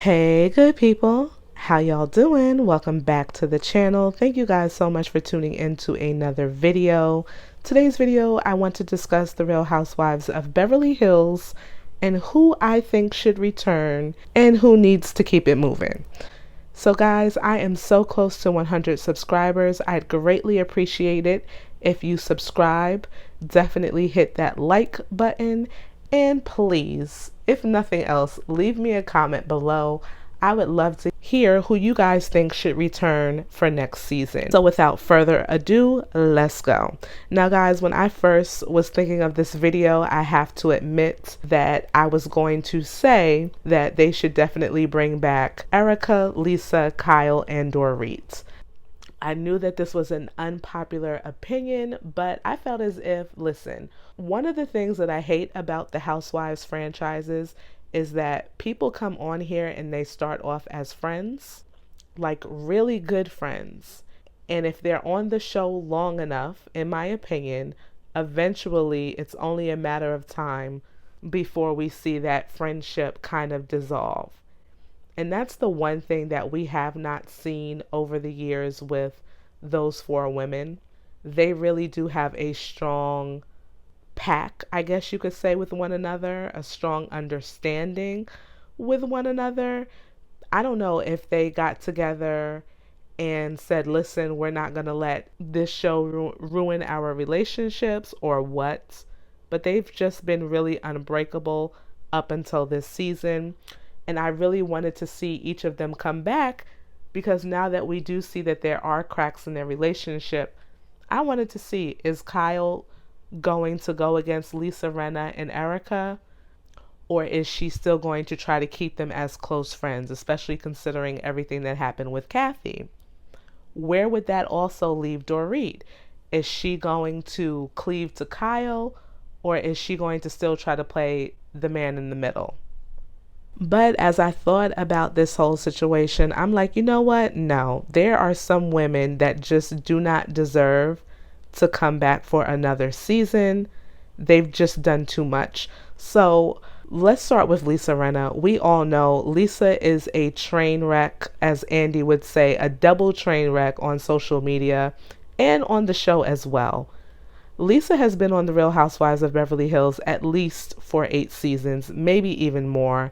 Hey, good people. How y'all doing? Welcome back to the channel. Thank you guys so much for tuning into another video. Today's video, I want to discuss the Real Housewives of Beverly Hills and who I think should return and who needs to keep it moving. So guys, I am so close to 100 subscribers. I'd greatly appreciate it if you subscribe. Definitely hit that like button. And please, if nothing else, leave me a comment below. I would love to hear who you guys think should return for next season. So without further ado, let's go. Now guys, when I first was thinking of this video, I have to admit that I was going to say that they should definitely bring back Erika, Lisa, Kyle, and Dorit. I knew that this was an unpopular opinion, but I felt as if, listen, one of the things that I hate about the Housewives franchises is that people come on here and they start off as friends, like really good friends. And if they're on the show long enough, in my opinion, eventually it's only a matter of time before we see that friendship kind of dissolve. And that's the one thing that we have not seen over the years with those four women. They really do have a strong pack, I guess you could say, with one another, a strong understanding with one another. I don't know if they got together and said, listen, we're not going to let this show ruin our relationships or what, but they've just been really unbreakable up until this season. And I really wanted to see each of them come back because now that we do see that there are cracks in their relationship, I wanted to see, is Kyle going to go against Lisa, Rinna, and Erika? Or is she still going to try to keep them as close friends, especially considering everything that happened with Kathy? Where would that also leave Dorit? Is she going to cleave to Kyle, or is she going to still try to play the man in the middle? But as I thought about this whole situation, I'm like, you know what? No, there are some women that just do not deserve to come back for another season. They've just done too much. So let's start with Lisa Rinna. We all know Lisa is a train wreck, as Andy would say, a double train wreck on social media and on the show as well. Lisa has been on The Real Housewives of Beverly Hills at least for 8 seasons, maybe even more.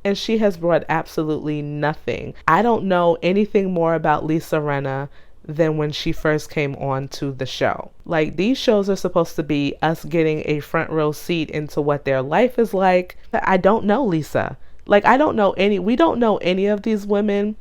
And she has brought absolutely nothing. I don't know anything more about Lisa Rinna than when she first came on to the show. Like, these shows are supposed to be us getting a front row seat into what their life is like. I don't know Lisa. Like, we don't know any of these women,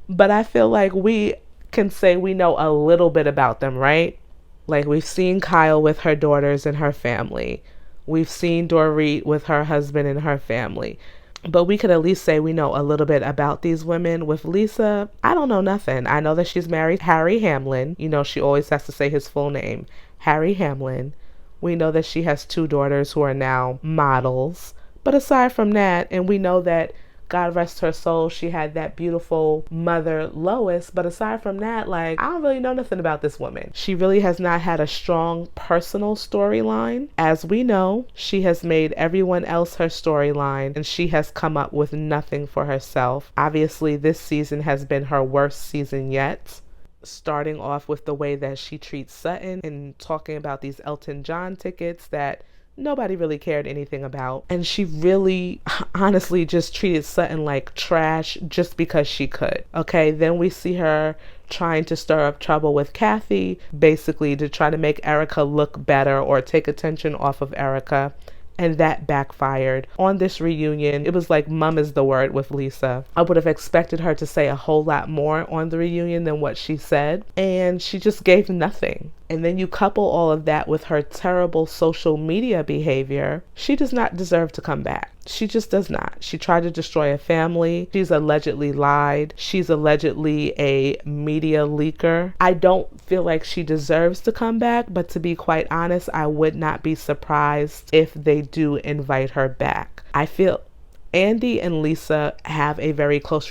but I feel like we can say we know a little bit about them, right? Like, we've seen Kyle with her daughters and her family. We've seen Dorit with her husband and her family. But we could at least say we know a little bit about these women. With Lisa, I don't know nothing. I know that she's married Harry Hamlin. You know, she always has to say his full name, Harry Hamlin. We know that she has 2 daughters who are now models. But aside from that, and we know that, God rest her soul, she had that beautiful mother, Lois. But aside from that, like, I don't really know nothing about this woman. She really has not had a strong personal storyline. As we know, she has made everyone else her storyline, and she has come up with nothing for herself. Obviously, this season has been her worst season yet. Starting off with the way that she treats Sutton and talking about these Elton John tickets that nobody really cared anything about. And she really honestly just treated Sutton like trash just because she could. Okay, then we see her trying to stir up trouble with Kathy, basically to try to make Erika look better or take attention off of Erika. And that backfired. On this reunion, it was like mum is the word with Lisa. I would have expected her to say a whole lot more on the reunion than what she said, and she just gave nothing. And then you couple all of that with her terrible social media behavior. She does not deserve to come back. She just does not. She tried to destroy a family. She's allegedly lied. She's allegedly a media leaker. I don't feel like she deserves to come back, but to be quite honest, I would not be surprised if they do invite her back. I feel Andy and Lisa have a very close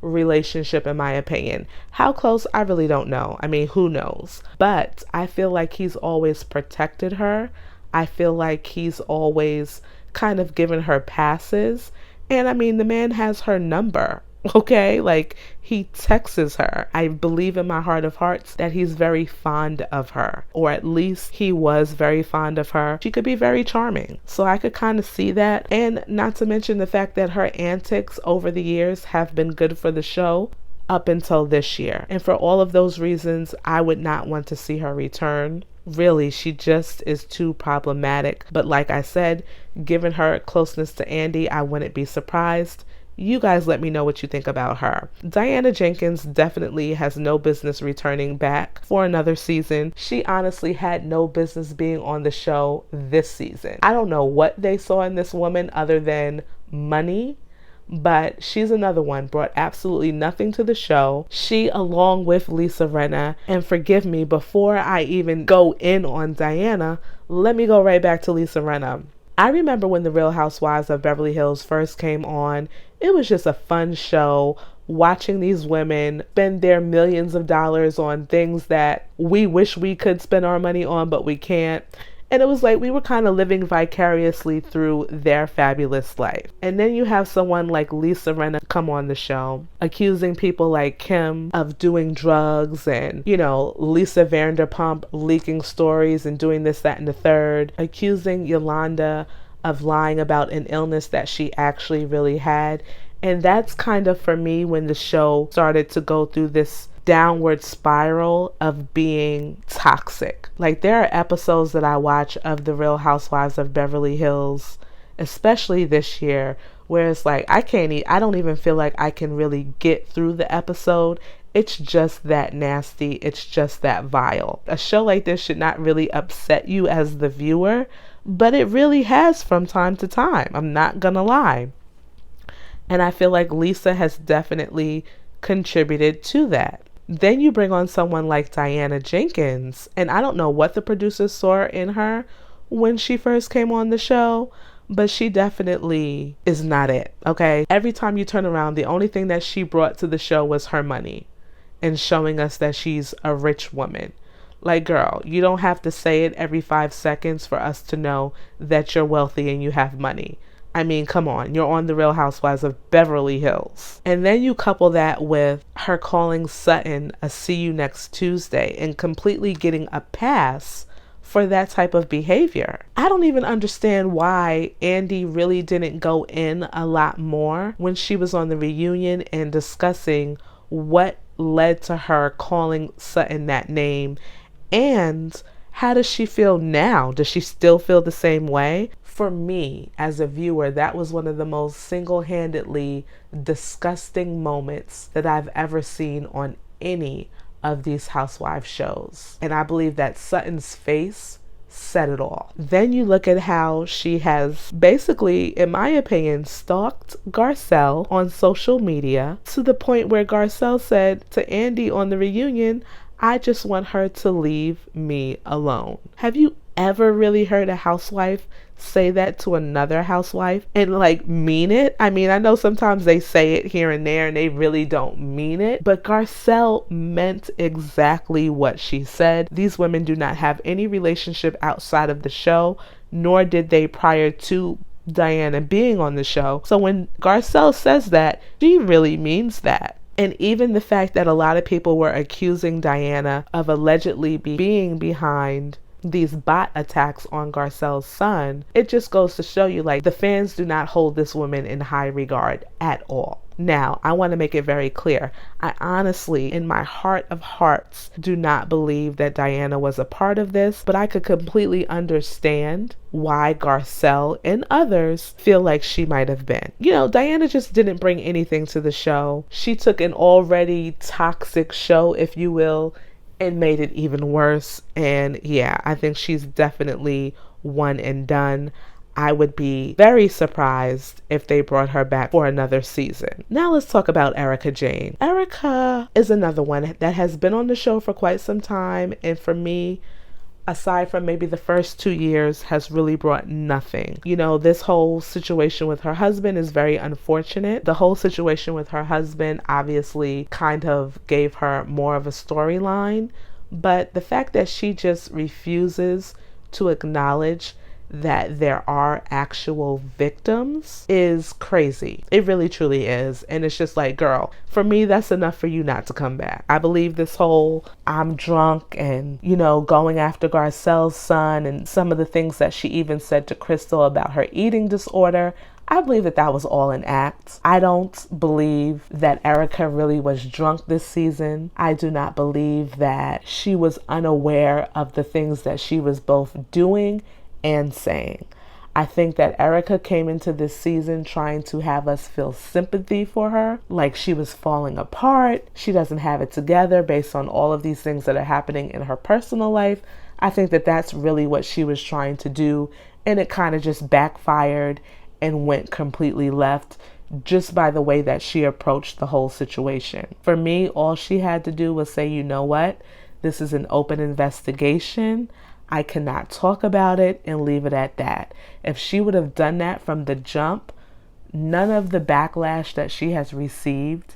relationship, in my opinion. How close, I really don't know. I mean, who knows? But I feel like he's always protected her. I feel like he's always kind of given her passes. And I mean, the man has her number. Okay, like he texts her. I believe in my heart of hearts that he's very fond of her, or at least he was very fond of her. She could be very charming, so I could kind of see that. And not to mention the fact that her antics over the years have been good for the show up until this year. And for all of those reasons, I would not want to see her return. Really, she just is too problematic. But like I said, given her closeness to Andy, I wouldn't be surprised. You guys let me know what you think about her. Diana Jenkins definitely has no business returning back for another season. She honestly had no business being on the show this season. I don't know what they saw in this woman other than money, but she's another one, brought absolutely nothing to the show. She, along with Lisa Rinna, and forgive me, before I even go in on Diana, let me go right back to Lisa Rinna. I remember when the Real Housewives of Beverly Hills first came on, it was just a fun show, watching these women spend their millions of dollars on things that we wish we could spend our money on, but we can't. And it was like we were kind of living vicariously through their fabulous life. And then you have someone like Lisa Rinna come on the show, accusing people like Kim of doing drugs, and, you know, Lisa Vanderpump leaking stories and doing this, that, and the third, accusing Yolanda of lying about an illness that she actually really had. And that's kind of, for me, when the show started to go through this downward spiral of being toxic. Like, there are episodes that I watch of The Real Housewives of Beverly Hills, especially this year, where it's like I don't even feel like I can really get through the episode. It's just that nasty. It's just that vile. A show like this should not really upset you as the viewer, but it really has from time to time. I'm not gonna lie. And I feel like Lisa has definitely contributed to that. Then you bring on someone like Diana Jenkins, and I don't know what the producers saw in her when she first came on the show, but she definitely is not it, okay? Every time you turn around, the only thing that she brought to the show was her money and showing us that she's a rich woman. Like, girl, you don't have to say it every 5 seconds for us to know that you're wealthy and you have money. I mean, come on, you're on The Real Housewives of Beverly Hills. And then you couple that with her calling Sutton a see you next Tuesday and completely getting a pass for that type of behavior. I don't even understand why Andy really didn't go in a lot more when she was on the reunion and discussing what led to her calling Sutton that name, and how does she feel now? Does she still feel the same way? For me, as a viewer, that was one of the most single-handedly disgusting moments that I've ever seen on any of these housewife shows. And I believe that Sutton's face said it all. Then you look at how she has basically, in my opinion, stalked Garcelle on social media to the point where Garcelle said to Andy on the reunion, "I just want her to leave me alone." Have you ever really heard a housewife say that to another housewife and like mean it? I mean, I know sometimes they say it here and there and they really don't mean it, but Garcelle meant exactly what she said. These women do not have any relationship outside of the show, nor did they prior to Diana being on the show. So when Garcelle says that, she really means that. And even the fact that a lot of people were accusing Diana of allegedly being behind these bot attacks on Garcelle's son, it just goes to show you, like, the fans do not hold this woman in high regard at all. Now, I want to make it very clear. I honestly, in my heart of hearts, do not believe that Diana was a part of this, but I could completely understand why Garcelle and others feel like she might have been. You know, Diana just didn't bring anything to the show. She took an already toxic show, if you will, and made it even worse. And yeah, I think she's definitely one and done. I would be very surprised if they brought her back for another season. Now let's talk about Erika Jayne. Erika is another one that has been on the show for quite some time, and for me, aside from maybe the first 2 years, has really brought nothing. You know, this whole situation with her husband is very unfortunate. The whole situation with her husband obviously kind of gave her more of a storyline, but the fact that she just refuses to acknowledge that there are actual victims is crazy. It really truly is. And it's just like, girl, for me, that's enough for you not to come back. I believe this whole I'm drunk and, going after Garcelle's son and some of the things that she even said to Crystal about her eating disorder. I believe that that was all an act. I don't believe that Erika really was drunk this season. I do not believe that she was unaware of the things that she was both doing and saying. I think that Erika came into this season trying to have us feel sympathy for her, like she was falling apart. She doesn't have it together based on all of these things that are happening in her personal life. I think that that's really what she was trying to do, and it kind of just backfired and went completely left just by the way that she approached the whole situation. For me, all she had to do was say, you know what? This is an open investigation. I cannot talk about it, and leave it at that. If she would have done that from the jump, none of the backlash that she has received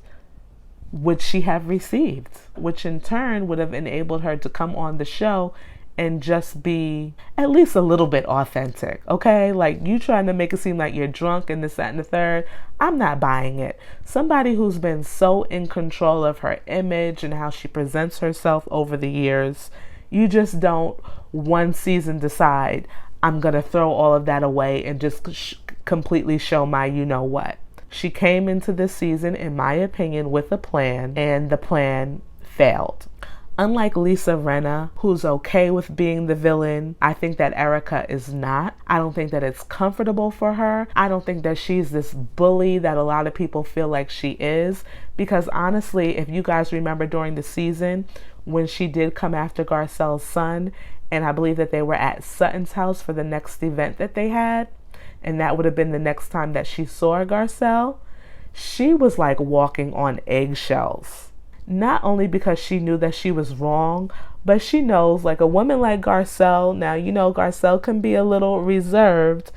would she have received, which in turn would have enabled her to come on the show and just be at least a little bit authentic, okay? Like, you trying to make it seem like you're drunk and this, that, and the third. I'm not buying it. Somebody who's been so in control of her image and how she presents herself over the years, you just don't one season decide, I'm going to throw all of that away and just completely show my you-know-what. She came into this season, in my opinion, with a plan, and the plan failed. Unlike Lisa Rinna, who's okay with being the villain, I think that Erika is not. I don't think that it's comfortable for her. I don't think that she's this bully that a lot of people feel like she is. Because honestly, if you guys remember during the season, when she did come after Garcelle's son, and I believe that they were at Sutton's house for the next event that they had, and that would have been the next time that she saw Garcelle, she was like walking on eggshells. Not only because she knew that she was wrong, but she knows, like, a woman like Garcelle, now, Garcelle can be a little reserved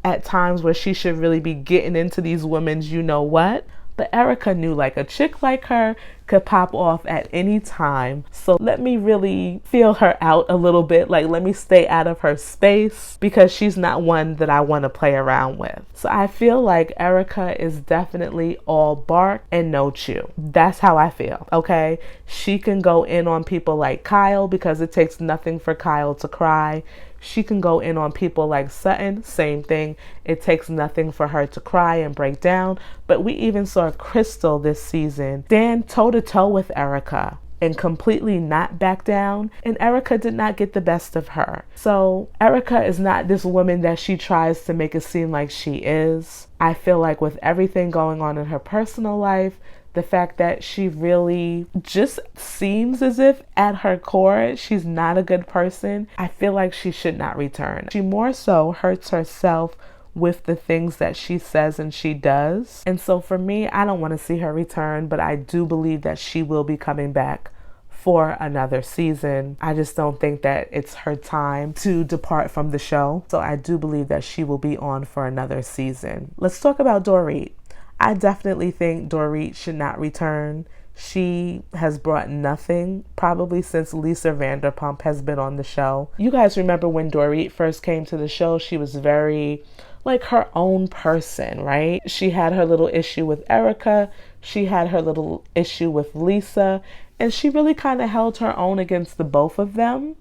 at times where she should really be getting into these women's you-know-what. But Erika knew, like, a chick like her could pop off at any time. So let me really feel her out a little bit. Like, let me stay out of her space, because she's not one that I want to play around with. So I feel like Erika is definitely all bark and no chew. That's how I feel, okay? She can go in on people like Kyle, because it takes nothing for Kyle to cry. She can go in on people like Sutton, same thing. It takes nothing for her to cry and break down. But we even saw Crystal this season stand toe-to-toe with Erika and completely not back down. And Erika did not get the best of her. So Erika is not this woman that she tries to make it seem like she is. I feel like with everything going on in her personal life, the fact that she really just seems as if at her core she's not a good person, I feel like she should not return. She more so hurts herself with the things that she says and she does. And so for me, I don't want to see her return, but I do believe that she will be coming back for another season. I just don't think that it's her time to depart from the show. So I do believe that she will be on for another season. Let's talk about Dorit. I definitely think Dorit should not return. She has brought nothing probably since Lisa Vanderpump has been on the show. You guys remember when Dorit first came to the show, she was very like her own person, right? She had her little issue with Erika. She had her little issue with Lisa. And she really kind of held her own against the both of them,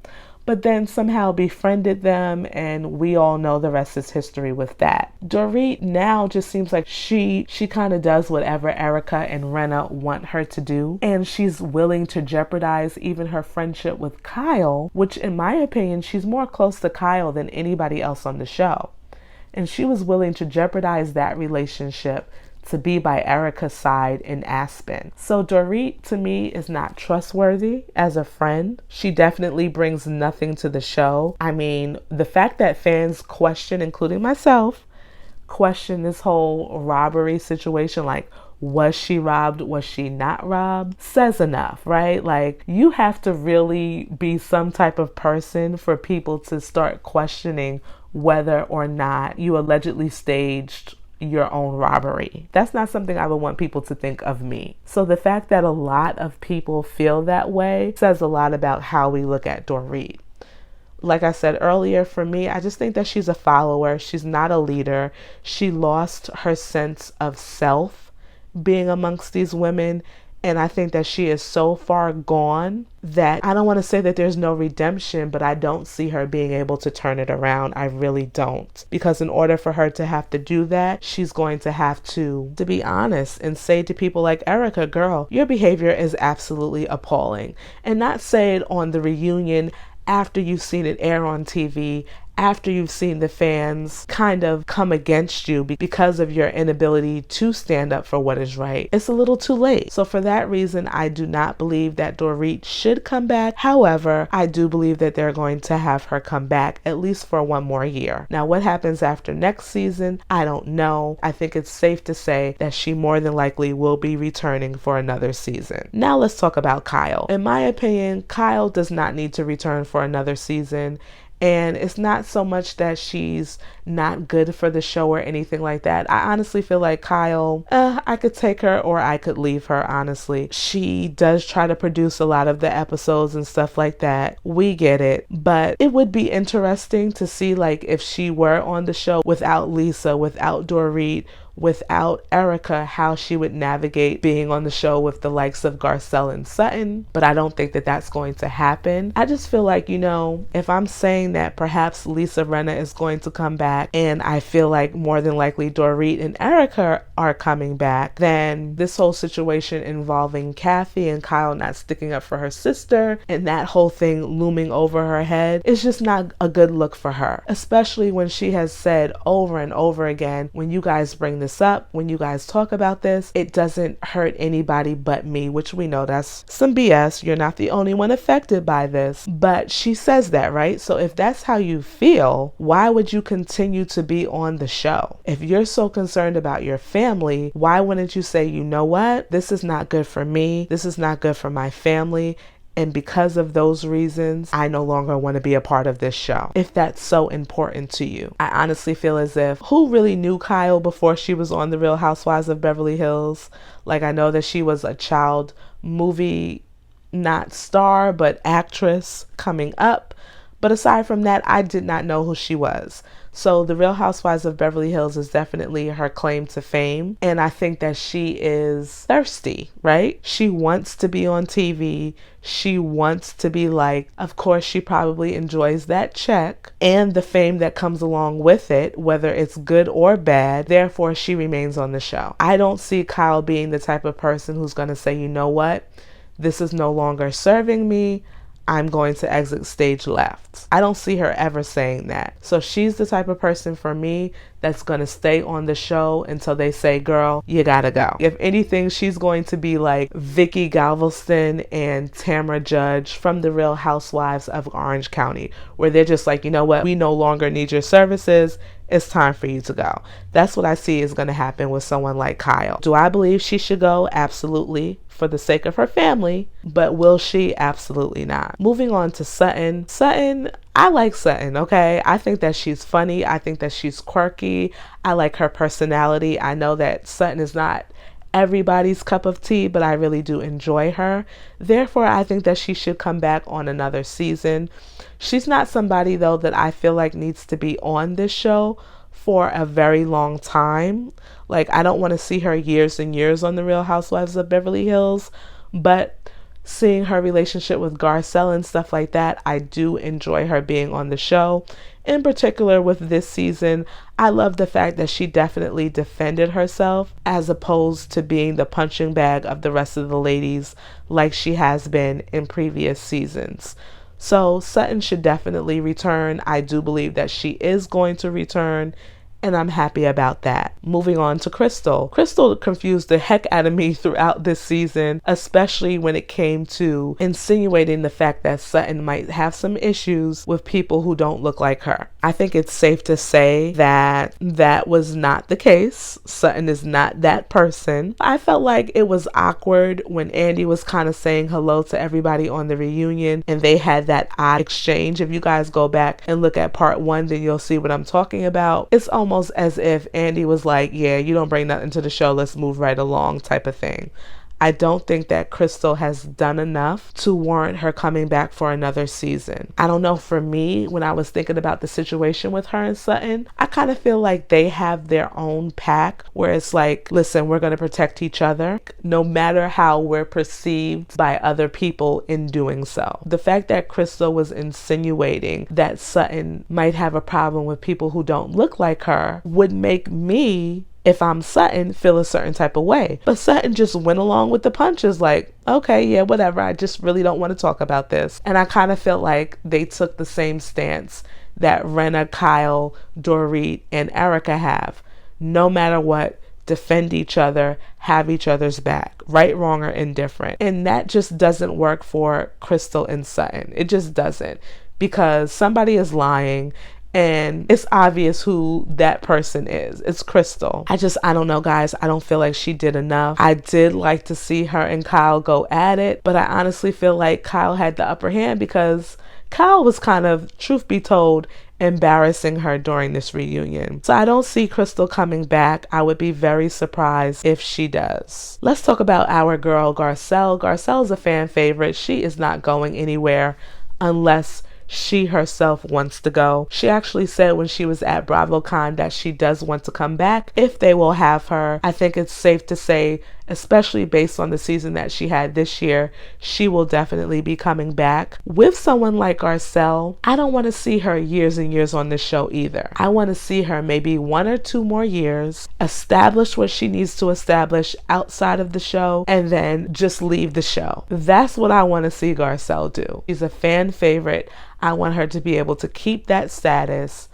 but then somehow befriended them, and we all know the rest is history with that. Dorit now just seems like she kind of does whatever Erika and Rinna want her to do, and she's willing to jeopardize even her friendship with Kyle, which in my opinion, she's more close to Kyle than anybody else on the show. And she was willing to jeopardize that relationship to be by Erika's side in Aspen. So Dorit, to me, is not trustworthy as a friend. She definitely brings nothing to the show. I mean, the fact that fans question, including myself, question this whole robbery situation, like, was she robbed? Was she not robbed? Says enough, right? Like, you have to really be some type of person for people to start questioning whether or not you allegedly staged your own robbery. That's not something I would want people to think of me. So the fact that a lot of people feel that way says a lot about how we look at Dorit. Like I said earlier, for me, I just think that she's a follower. She's not a leader. She lost her sense of self being amongst these women. And I think that she is so far gone that I don't want to say that there's no redemption, but I don't see her being able to turn it around. I really don't. Because in order for her to have to do that, she's going to have to be honest and say to people like, Erika, girl, your behavior is absolutely appalling. And not say it on the reunion after you've seen it air on TV, after you've seen the fans kind of come against you because of your inability to stand up for what is right. It's a little too late. So for that reason, I do not believe that Dorit should come back. However, I do believe that they're going to have her come back at least for one more year. Now, what happens after next season, I don't know. I think it's safe to say that she more than likely will be returning for another season. Now let's talk about Kyle. In my opinion, Kyle does not need to return for another season. And it's not so much that she's not good for the show or anything like that. I honestly feel like Kyle, I could take her or I could leave her, honestly. She does try to produce a lot of the episodes and stuff like that. We get it. But it would be interesting to see, like, if she were on the show without Lisa, without Dorit, without Erika, how she would navigate being on the show with the likes of Garcelle and Sutton. But I don't think that that's going to happen. I just feel like, you know, if I'm saying that perhaps Lisa Rinna is going to come back, and I feel like more than likely Dorit and Erika are coming back, then this whole situation involving Kathy and Kyle not sticking up for her sister and that whole thing looming over her head is just not a good look for her, especially when she has said over and over again, when you guys bring this up, when you guys talk about this, it doesn't hurt anybody but me, which we know that's some BS. You're not the only one affected by this, but she says that, right? So if that's how you feel, why would you continue to be on the show? If you're so concerned about your family, why wouldn't you say, you know what? This is not good for me. This is not good for my family. And because of those reasons, I no longer want to be a part of this show. If that's so important to you. I honestly feel as if, who really knew Kyle before she was on The Real Housewives of Beverly Hills? Like, I know that she was a child movie, not star, but actress coming up. But aside from that, I did not know who she was. So The Real Housewives of Beverly Hills is definitely her claim to fame. And I think that she is thirsty, right? She wants to be on TV. She wants to be liked. Of course, she probably enjoys that check and the fame that comes along with it, whether it's good or bad. Therefore, she remains on the show. I don't see Kyle being the type of person who's going to say, you know what? This is no longer serving me. I'm going to exit stage left. I don't see her ever saying that. So she's the type of person for me that's going to stay on the show until they say, girl, you gotta go. If anything, she's going to be like Vicky Galveston and Tamra Judge from The Real Housewives of Orange County, where they're just like, you know what? We no longer need your services. It's time for you to go. That's what I see is going to happen with someone like Kyle. Do I believe she should go? Absolutely. For the sake of her family, but will she? Absolutely not. Moving on to Sutton. Sutton, I like Sutton, okay? I think that she's funny. I think that she's quirky. I like her personality. I know that Sutton is not everybody's cup of tea, but I really do enjoy her. Therefore, I think that she should come back on another season. She's not somebody, though, that I feel like needs to be on this show for a very long time. Like, I don't want to see her years and years on The Real Housewives of Beverly Hills, but seeing her relationship with Garcelle and stuff like that, I do enjoy her being on the show. In particular with this season, I love the fact that she definitely defended herself as opposed to being the punching bag of the rest of the ladies like she has been in previous seasons. So Sutton should definitely return. I do believe that she is going to return, and I'm happy about that. Moving on to Crystal. Crystal confused the heck out of me throughout this season, especially when it came to insinuating the fact that Sutton might have some issues with people who don't look like her. I think it's safe to say that that was not the case. Sutton is not that person. I felt like it was awkward when Andy was kind of saying hello to everybody on the reunion, and they had that odd exchange. If you guys go back and look at part 1, then you'll see what I'm talking about. It's almost as if Andy was like, yeah, you don't bring nothing to the show, let's move right along type of thing. I don't think that Crystal has done enough to warrant her coming back for another season. I don't know, for me, when I was thinking about the situation with her and Sutton, I kind of feel like they have their own pack where it's like, listen, we're going to protect each other no matter how we're perceived by other people in doing so. The fact that Crystal was insinuating that Sutton might have a problem with people who don't look like her would make me, if I'm Sutton, feel a certain type of way. But Sutton just went along with the punches, like, okay, yeah, whatever. I just really don't want to talk about this. And I kind of felt like they took the same stance that Rinna, Kyle, Dorit, and Erika have. No matter what, defend each other, have each other's back, right, wrong, or indifferent. And that just doesn't work for Crystal and Sutton. It just doesn't, because somebody is lying and it's obvious who that person is. It's Crystal. I don't know, guys. I don't feel like she did enough. I did like to see her and Kyle go at it, but I honestly feel like Kyle had the upper hand because Kyle was kind of, truth be told, embarrassing her during this reunion. So I don't see Crystal coming back. I would be very surprised if she does. Let's talk about our girl Garcelle. Garcelle is a fan favorite. She is not going anywhere unless she herself wants to go. She actually said when she was at BravoCon that she does want to come back if they will have her. I think it's safe to say, especially based on the season that she had this year, she will definitely be coming back. With someone like Garcelle, I don't want to see her years and years on this show either. I want to see her maybe 1 or 2 more years, establish what she needs to establish outside of the show, and then just leave the show. That's what I want to see Garcelle do. She's a fan favorite. I want her to be able to keep that status,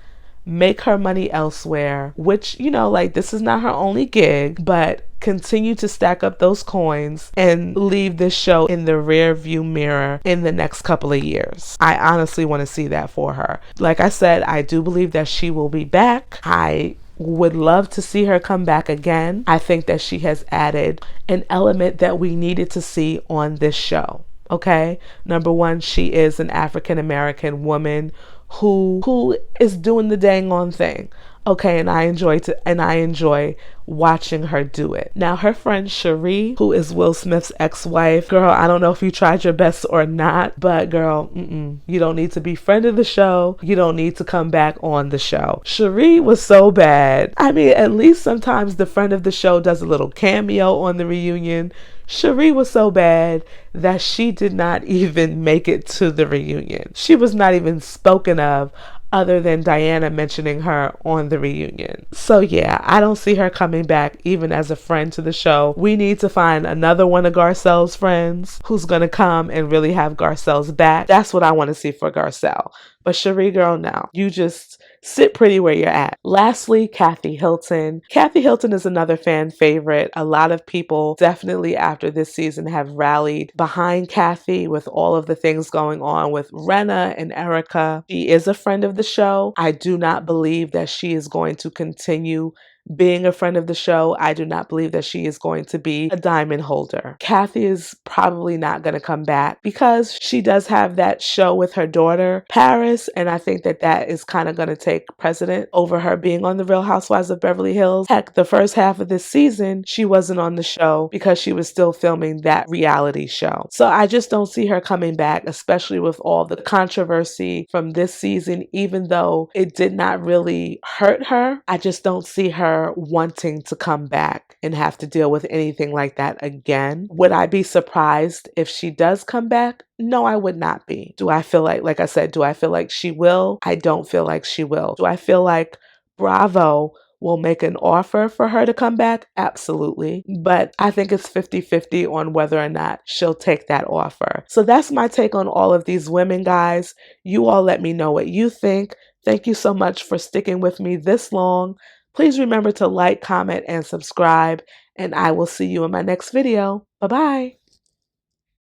make her money elsewhere, which, you know, like, this is not her only gig, but continue to stack up those coins and leave this show in the rear view mirror in the next couple of years. I honestly want to see that for her. Like I said, I do believe that she will be back. I would love to see her come back again. I think that she has added an element that we needed to see on this show. Okay, number one, she is an African American woman who is doing the dang on thing. Okay, and I enjoy watching her do it. Now, her friend Sheree, who is Will Smith's ex-wife, girl, I don't know if you tried your best or not, but girl, you don't need to be friend of the show. You don't need to come back on the show. Sheree was so bad. I mean, at least sometimes the friend of the show does a little cameo on the reunion. Sheree was so bad that she did not even make it to the reunion. She was not even spoken of other than Diana mentioning her on the reunion. So yeah, I don't see her coming back even as a friend to the show. We need to find another one of Garcelle's friends who's gonna come and really have Garcelle's back. That's what I want to see for Garcelle. But Sheree, girl, now you just sit pretty where you're at. Lastly, Kathy Hilton. Kathy Hilton is another fan favorite. A lot of people definitely after this season have rallied behind Kathy with all of the things going on with Rinna and Erika. She is a friend of the show. I do not believe that she is going to continue being a friend of the show. I do not believe that she is going to be a diamond holder. Kathy is probably not going to come back because she does have that show with her daughter, Paris, and I think that that is kind of going to take precedent over her being on the Real Housewives of Beverly Hills. Heck, the first half of this season, she wasn't on the show because she was still filming that reality show. So I just don't see her coming back, especially with all the controversy from this season. Even though it did not really hurt her, I just don't see her wanting to come back and have to deal with anything like that again. Would I be surprised if she does come back? No, I would not be. Do I feel like I said, do I feel like she will? I don't feel like she will. Do I feel like Bravo will make an offer for her to come back? Absolutely. But I think it's 50-50 on whether or not she'll take that offer. So that's my take on all of these women, guys. You all let me know what you think. Thank you so much for sticking with me this long. Please remember to like, comment, and subscribe, and I will see you in my next video. Bye-bye.